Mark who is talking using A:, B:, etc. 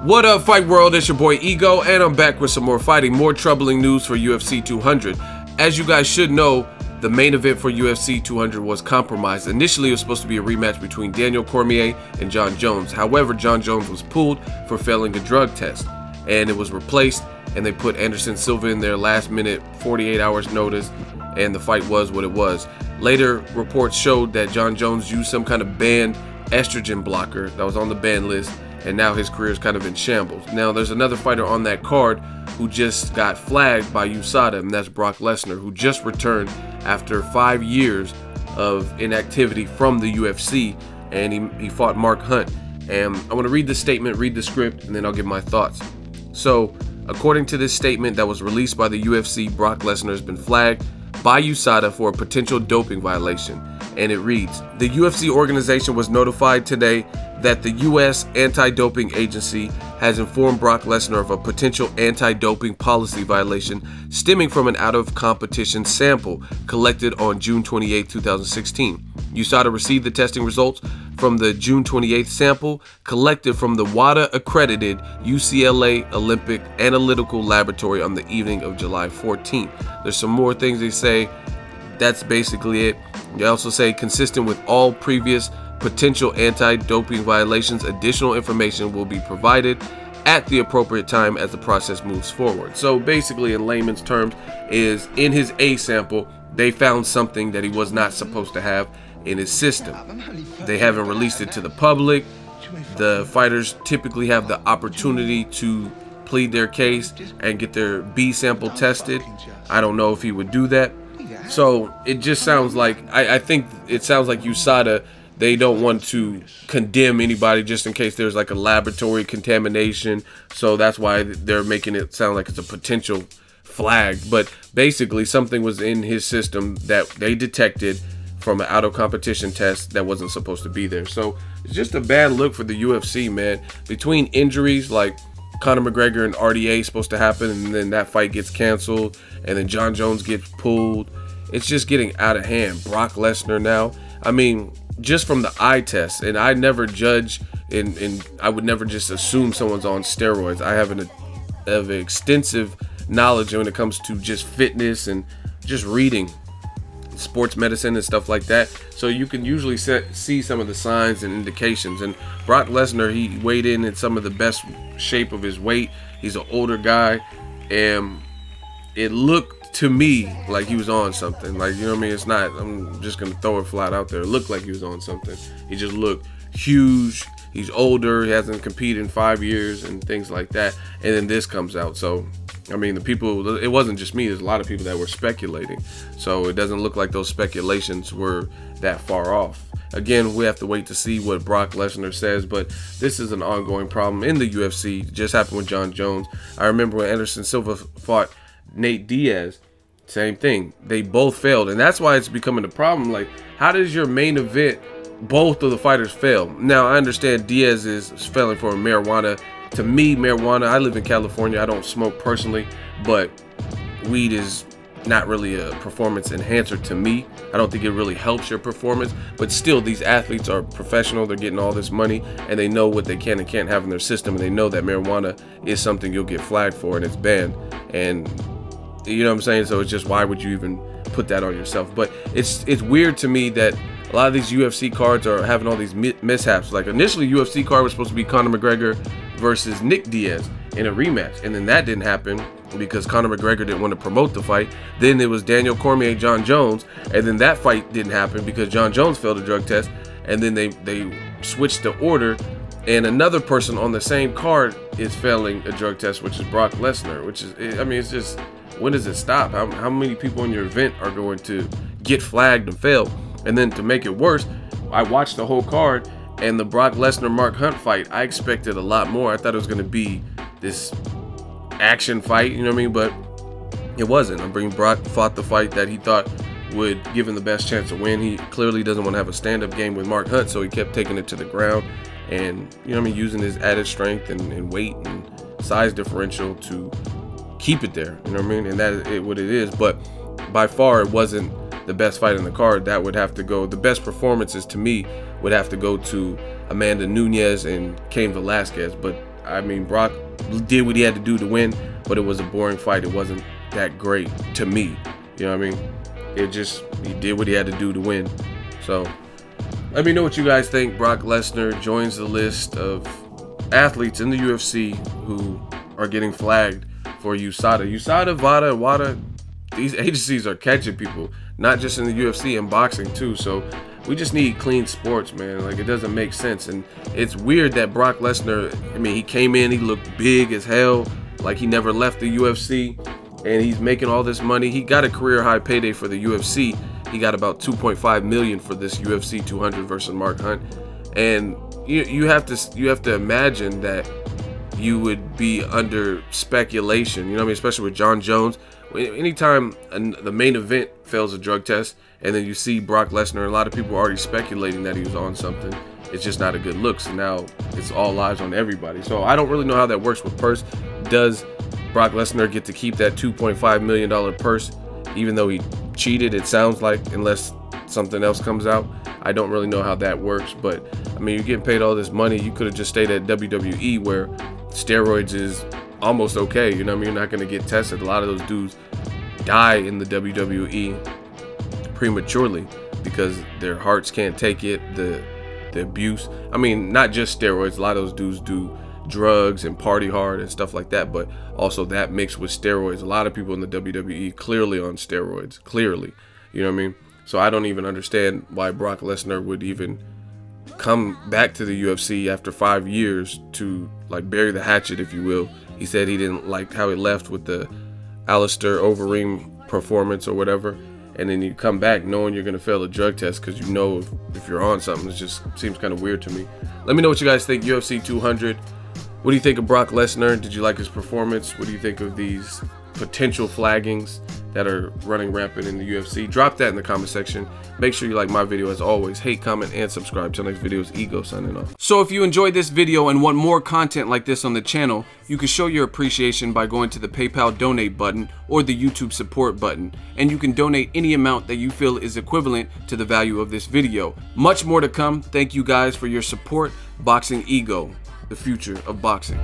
A: What up, Fight World? It's your boy Ego, and I'm back with some more fighting, more troubling news for UFC 200. As you guys should know, the main event for UFC 200 was compromised. Initially, it was supposed to be a rematch between Daniel Cormier and Jon Jones. However, Jon Jones was pulled for failing a drug test, and it was replaced, and they put Anderson Silva in there last minute, 48 hours notice, and the fight was what it was. Later, reports showed that Jon Jones used some kind of banned estrogen blocker that was on the ban list, and now his career is kind of in shambles. Now, there's another fighter on that card who just got flagged by USADA, and that's Brock Lesnar, who just returned after 5 years of inactivity from the UFC, and he fought Mark Hunt. And I want to read the statement, read the script, and then I'll give my thoughts. So, according to this statement that was released by the UFC, Brock Lesnar has been flagged by USADA for a potential doping violation. And it reads, the UFC organization was notified today that the U.S. Anti-Doping Agency has informed Brock Lesnar of a potential anti-doping policy violation stemming from an out-of-competition sample collected on June 28, 2016. USADA received the testing results from the June 28th sample collected from the WADA-accredited UCLA Olympic Analytical Laboratory on the evening of July 14th. There's some more things they say. That's basically it. They also say, consistent with all previous potential anti-doping violations, additional information will be provided at the appropriate time as the process moves forward. So basically, in layman's terms, is in his A sample, they found something that he was not supposed to have in his system. They haven't released it to the public. The fighters typically have the opportunity to plead their case and get their B sample tested. I don't know if he would do that. So it just sounds like, I think it sounds like USADA, they don't want to condemn anybody just in case there's like a laboratory contamination. So that's why they're making it sound like it's a potential flag. But basically something was in his system that they detected from an out of competition test that wasn't supposed to be there. So it's just a bad look for the UFC, man. Between injuries like Conor McGregor and RDA supposed to happen, and then that fight gets canceled, and then Jon Jones gets pulled. It's just getting out of hand. Brock Lesnar now. I mean, just from the eye test, and I never judge, and I would never just assume someone's on steroids. I have an extensive knowledge when it comes to just fitness and just reading sports medicine and stuff like that. So you can usually see some of the signs and indications. And Brock Lesnar, he weighed in some of the best shape of his weight. He's an older guy, and it looked to me like he was on something. Like, you know what I mean? It's not, I'm just gonna throw it flat out there. It looked like he was on something. He just looked huge. He's older. He hasn't competed in 5 years and things like that. And then this comes out. So I mean, the people, it wasn't just me. There's a lot of people that were speculating. So it doesn't look like those speculations were that far off. Again, we have to wait to see what Brock Lesnar says, but this is an ongoing problem in the UFC. It just happened with Jon Jones. I remember when Anderson Silva fought Nate Diaz, same thing. They both failed, and that's why it's becoming a problem. Like, how does your main event, both of the fighters fail? Now, I understand Diaz is failing for marijuana. To me, marijuana, I live in California. I don't smoke personally, but weed is not really a performance enhancer to me. I don't think it really helps your performance, but still, these athletes are professional. They're getting all this money, and they know what they can and can't have in their system, and they know that marijuana is something you'll get flagged for, and it's banned. And you know what I'm saying? So it's just, why would you even put that on yourself? But it's weird to me that a lot of these UFC cards are having all these mishaps. Like, initially, UFC card was supposed to be Conor McGregor versus Nick Diaz in a rematch, and then that didn't happen because Conor McGregor didn't want to promote the fight. Then it was Daniel Cormier, Jon Jones, and then that fight didn't happen because Jon Jones failed a drug test, and then they switched the order, and another person on the same card is failing a drug test, which is Brock Lesnar, which is, I mean, it's just, when does it stop? How many people in your event are going to get flagged and fail? And then to make it worse, I watched the whole card, and the Brock Lesnar Mark Hunt fight, I expected a lot more. I thought it was going to be this action fight, you know what I mean? But it wasn't. I mean, Brock fought the fight that he thought would give him the best chance to win. He clearly doesn't want to have a stand-up game with Mark Hunt, so he kept taking it to the ground and, you know what I mean, using his added strength and weight and size differential to keep it there, you know what I mean? And that is what it is. But by far, it wasn't the best fight in the card. That would have to go, the best performances to me would have to go to Amanda Nunes and Cain Velasquez. But I mean, Brock did what he had to do to win, but it was a boring fight. It wasn't that great to me. You know what I mean? He did what he had to do to win. So let me know what you guys think. Brock Lesnar joins the list of athletes in the UFC who are getting flagged for USADA. USADA, VADA, WADA, these agencies are catching people, not just in the UFC, in boxing too. So we just need clean sports, man. Like, it doesn't make sense. And it's weird that Brock Lesnar, I mean, he came in, he looked big as hell, like he never left the UFC, and he's making all this money. He got a career high payday for the UFC. He got about 2.5 million for this UFC 200 versus Mark Hunt. And you have to imagine that you would be under speculation, you know what I mean, especially with John Jones. Anytime the main event fails a drug test and then you see Brock Lesnar, a lot of people are already speculating that he was on something. It's just not a good look. So now it's all eyes on everybody. So I don't really know how that works with purse. Does Brock Lesnar get to keep that $2.5 million purse even though he cheated? It sounds like, unless something else comes out. I don't really know how that works, but I mean, you're getting paid all this money. You could have just stayed at WWE, where steroids is almost okay. You know what I mean? You're not going to get tested. A lot of those dudes die in the WWE prematurely because their hearts can't take it, the abuse. I mean, not just steroids. A lot of those dudes do drugs and party hard and stuff like that, but also that mixed with steroids. A lot of people in the WWE clearly on steroids, clearly. You know what I mean? So I don't even understand why Brock Lesnar would even come back to the UFC after 5 years to, like, bury the hatchet, if you will. He said he didn't like how he left with the Alistair Overeem performance or whatever, and then you come back knowing you're going to fail a drug test because you know if you're on something. It just seems kind of weird to me. Let me know what you guys think. UFC 200. What do you think of Brock Lesnar? Did you like his performance? What do you think of these potential flaggings that are running rampant in the UFC? Drop that in the comment section. Make sure you like my video as always. Hate, comment, and subscribe. Till next video is Ego signing off. So if you enjoyed this video and want more content like this on the channel, you can show your appreciation by going to the PayPal donate button or the YouTube support button, and you can donate any amount that you feel is equivalent to the value of this video. Much more to come. Thank you guys for your support. Boxing Ego, the future of boxing.